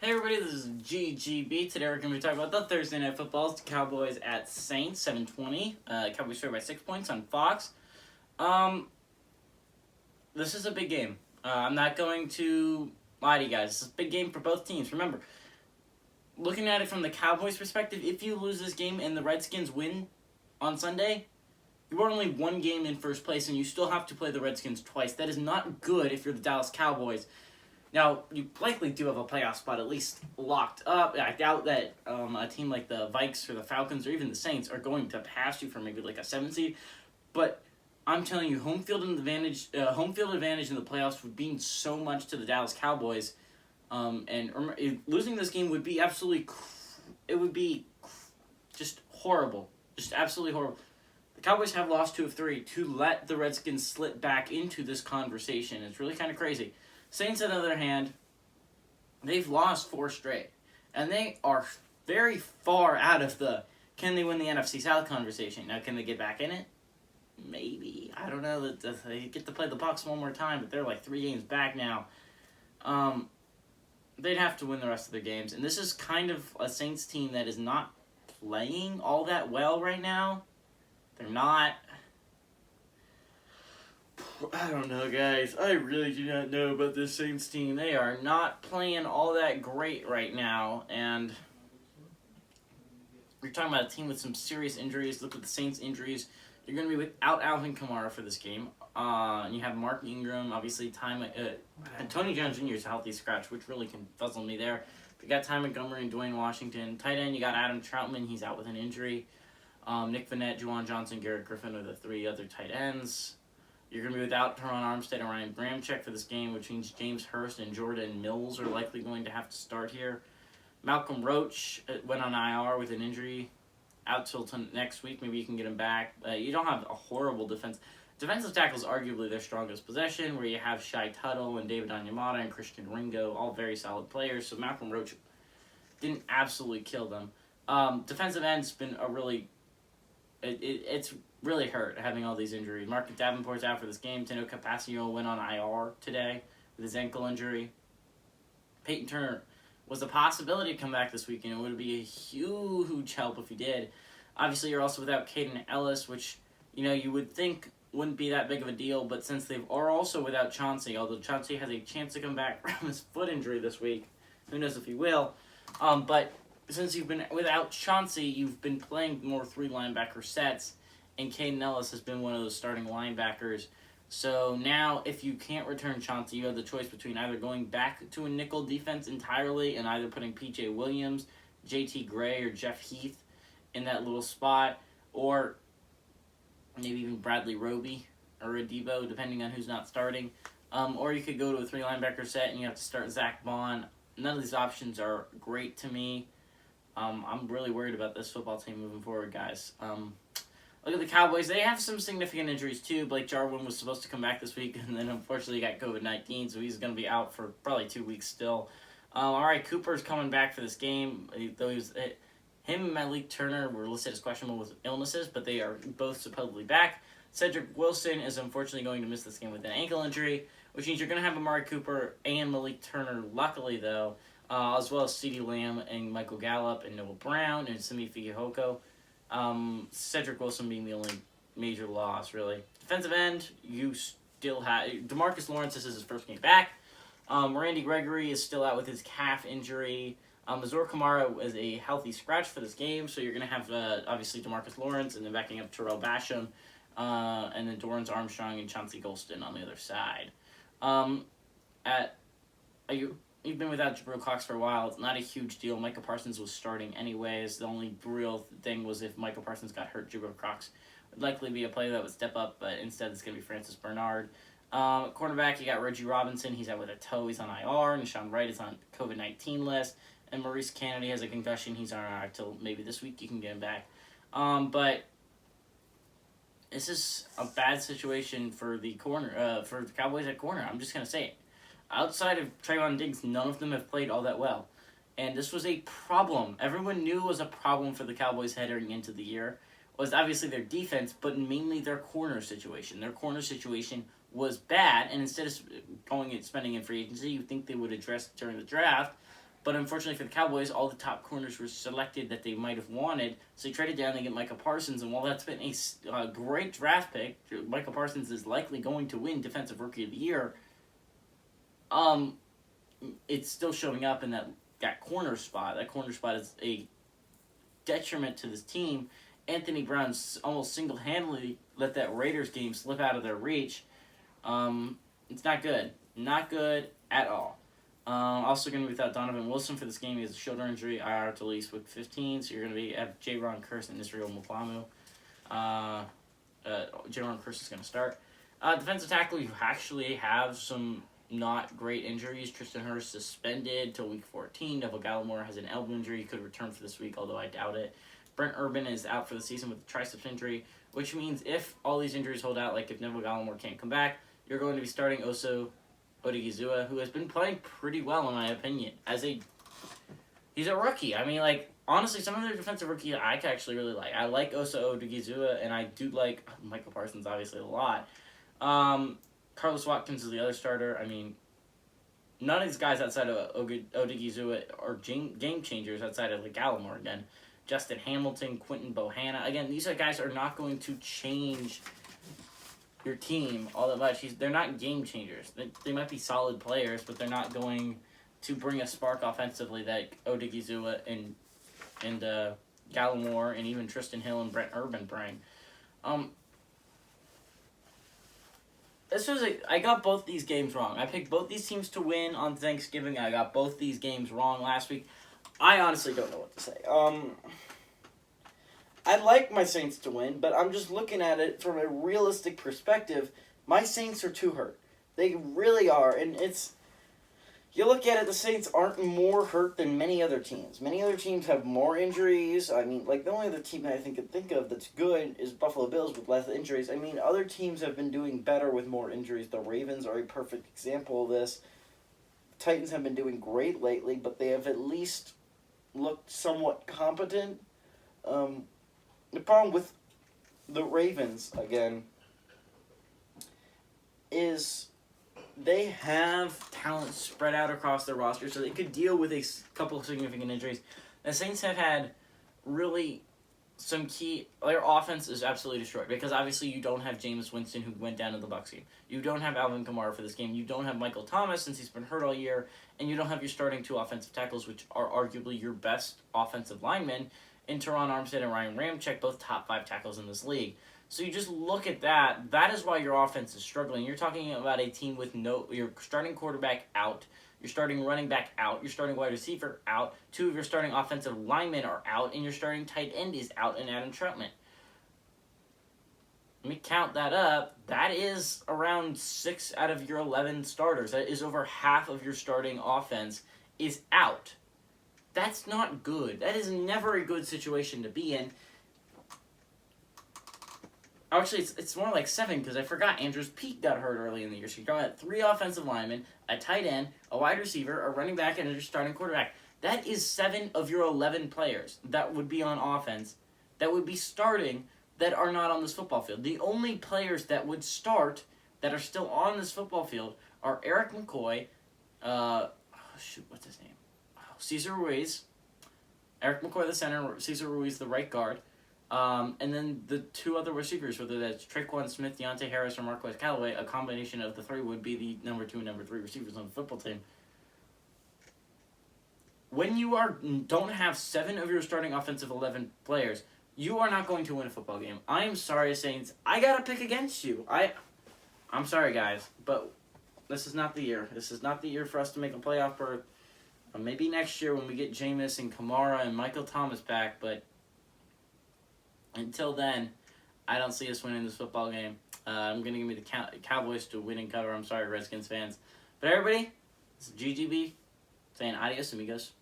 Hey everybody, this is GGB. Today we're going to be talking about the Thursday Night Footballs, the Cowboys at Saints, 7:20. Cowboys favored by 6 points on Fox. This is a big game. I'm not going to lie to you guys. This is a big game for both teams. Remember, looking at it from the Cowboys' perspective, if you lose this game and the Redskins win on Sunday, you are only one game in first place and you still have to play the Redskins twice. That is not good if you're the Dallas Cowboys. Now, you likely do have a playoff spot at least locked up. I doubt that a team like the Vikes or the Falcons or even the Saints are going to pass you for maybe like a 7 seed. But I'm telling you, home field advantage in the playoffs would mean so much to the Dallas Cowboys. Losing this game would be just horrible. Just absolutely horrible. The Cowboys have lost 2 of 3 to let the Redskins slip back into this conversation. It's really kind of crazy. Saints, on the other hand, they've lost 4 straight. And they are very far out of the can they win the NFC South conversation. Now, can they get back in it? Maybe. I don't know. They get to play the Bucs one more time, but they're like 3 games back now. They'd have to win the rest of their games. And this is kind of a Saints team that is not playing all that well right now. They're not. I don't know, guys. I really do not know about this Saints team. They are not playing all that great right now. And you're talking about a team with some serious injuries. Look at the Saints' injuries. You're going to be without Alvin Kamara for this game. You have Mark Ingram, obviously. Tony Jones Jr. is a healthy scratch, which really can fuzzle me there. You got Ty Montgomery and Dwayne Washington. Tight end, you got Adam Troutman. He's out with an injury. Nick Vannett, Juwan Johnson, Garrett Griffin are the 3 other tight ends. You're going to be without Teron Armstead and Ryan Bramczyk for this game, which means James Hurst and Jordan Mills are likely going to have to start here. Malcolm Roach went on IR with an injury out till next week. Maybe you can get him back. You don't have a horrible defense. Defensive tackle is arguably their strongest possession, where you have Shai Tuttle and David Onyemata and Christian Ringo, all very solid players. So Malcolm Roach didn't absolutely kill them. Defensive end's been a really... It's really hurt having all these injuries. Marcus Davenport's out for this game. Tino Capaccio went on IR today with his ankle injury. Peyton Turner was a possibility to come back this weekend. It would be a huge help if he did. Obviously, you're also without Caden Ellis, which you would think wouldn't be that big of a deal, but since they are also without Chauncey, although Chauncey has a chance to come back from his foot injury this week, who knows if he will, but since you've been without Chauncey, you've been playing more 3 linebacker sets, and Caden Ellis has been one of those starting linebackers. So now, if you can't return Chauncey, you have the choice between either going back to a nickel defense entirely and either putting P.J. Williams, J.T. Gray, or Jeff Heath in that little spot, or maybe even Bradley Roby or Adebo, depending on who's not starting. Or you could go to a 3 linebacker set and you have to start Zach Bond. None of these options are great to me. I'm really worried about this football team moving forward, guys. Look at the Cowboys. They have some significant injuries, too. Blake Jarwin was supposed to come back this week, and then unfortunately he got COVID-19, so he's going to be out for probably 2 weeks still. All right, Cooper's coming back for this game. Though him and Malik Turner were listed as questionable with illnesses, but they are both supposedly back. Cedric Wilson is unfortunately going to miss this game with an ankle injury, which means you're going to have Amari Cooper and Malik Turner, luckily, though, as well as CeeDee Lamb and Michael Gallup and Noah Brown and Simi Fehoko. Cedric Wilson being the only major loss, really. Defensive end, you still have... DeMarcus Lawrence, this is his first game back. Randy Gregory is still out with his calf injury. Mazur Kamara is a healthy scratch for this game, so you're going to have, obviously, DeMarcus Lawrence and then backing up Terrell Basham, and then Dorrance Armstrong and Chauncey Golston on the other side. You've been without Jabril Cox for a while. It's not a huge deal. Micah Parsons was starting anyways. The only real thing was if Micah Parsons got hurt, Jabril Cox would likely be a player that would step up, but instead it's going to be Francis Bernard. Cornerback, you got Reggie Robinson. He's out with a toe. He's on IR. And Sean Wright is on COVID-19 list. And Maurice Kennedy has a concussion. He's on IR till maybe this week. You can get him back. But this is a bad situation for the Cowboys at corner. I'm just going to say it. Outside of Trayvon Diggs, none of them have played all that well. And this was a problem. Everyone knew it was a problem for the Cowboys heading into the year. It was obviously their defense, but mainly their corner situation. Their corner situation was bad, and instead of spending in free agency, you think they would address it during the draft. But unfortunately for the Cowboys, all the top corners were selected that they might have wanted. So they traded down to get Micah Parsons, and while that's been a great draft pick, Micah Parsons is likely going to win Defensive Rookie of the Year. It's still showing up in that corner spot. That corner spot is a detriment to this team. Anthony Brown almost single-handedly let that Raiders game slip out of their reach. It's not good. Not good at all. Also going to be without Donovan Wilson for this game. He has a shoulder injury, IR to release week 15. So you're going to have J-Ron Kearse and Israel Muklamu. J-Ron Kearse is going to start. Defensive tackle, you actually have some not great injuries. Tristan Hurst suspended till week 14. Neville Gallimore has an elbow injury. He could return for this week, although I doubt it. Brent Urban is out for the season with a triceps injury, which means if all these injuries hold out, like if Neville Gallimore can't come back, you're going to be starting Oso Odigizua, who has been playing pretty well, in my opinion. He's a rookie. I mean, like, honestly, some of their defensive rookies I actually really like. I like Oso Odigizua, and I do like Michael Parsons, obviously, a lot. Carlos Watkins is the other starter. I mean, none of these guys outside of Odigizua are game changers outside of like Gallimore again. Justin Hamilton, Quentin Bohanna. Again, these guys are not going to change your team all that much. They're not game changers. They might be solid players, but they're not going to bring a spark offensively that Odigizua and Gallimore and even Tristan Hill and Brent Urban bring. I got both these games wrong. I picked both these teams to win on Thanksgiving. I got both these games wrong last week. I honestly don't know what to say. I'd like my Saints to win, but I'm just looking at it from a realistic perspective. My Saints are too hurt. They really are, and you look at it, the Saints aren't more hurt than many other teams. Many other teams have more injuries. I mean, like, the only other team I can think of that's good is Buffalo Bills with less injuries. I mean, other teams have been doing better with more injuries. The Ravens are a perfect example of this. Titans have been doing great lately, but they have at least looked somewhat competent. The problem with the Ravens, again, is they have talent spread out across their roster, so they could deal with a couple of significant injuries. The Saints have had really some key... Their offense is absolutely destroyed, because obviously you don't have Jameis Winston, who went down in the Bucs game. You don't have Alvin Kamara for this game. You don't have Michael Thomas, since he's been hurt all year. And you don't have your starting two offensive tackles, which are arguably your best offensive linemen, in Teron Armstead and Ryan Ramczyk, both top 5 tackles in this league. So you just look at that. That is why your offense is struggling. You're talking about a team with your starting quarterback out, your starting running back out, your starting wide receiver out, 2 of your starting offensive linemen are out, and your starting tight end is out in Adam Troutman. Let me count that up. That is around 6 out of your 11 starters. That is over half of your starting offense is out. That's not good. That is never a good situation to be in. Actually, it's more like 7, because I forgot Andrews Peak got hurt early in the year. So you're got 3 offensive linemen, a tight end, a wide receiver, a running back, and a starting quarterback. That is 7 of your 11 players that would be on offense, that would be starting, that are not on this football field. The only players that would start that are still on this football field are Eric McCoy, what's his name? Cesar Ruiz, Eric McCoy the center, Cesar Ruiz the right guard, and then the 2 other receivers, whether that's Traquan Smith, Deontay Harris, or Marquez Callaway. A combination of the 3 would be the number 2 and number 3 receivers on the football team. When you don't have 7 of your starting offensive 11 players, you are not going to win a football game. I am sorry, Saints. I gotta pick against you. I'm sorry, guys, but this is not the year. This is not the year for us to make a playoff berth. Maybe next year when we get Jameis and Kamara and Michael Thomas back, but until then, I don't see us winning this football game. I'm going to give me the Cowboys to win and cover. I'm sorry, Redskins fans. But everybody, this is GGB saying adios, amigos.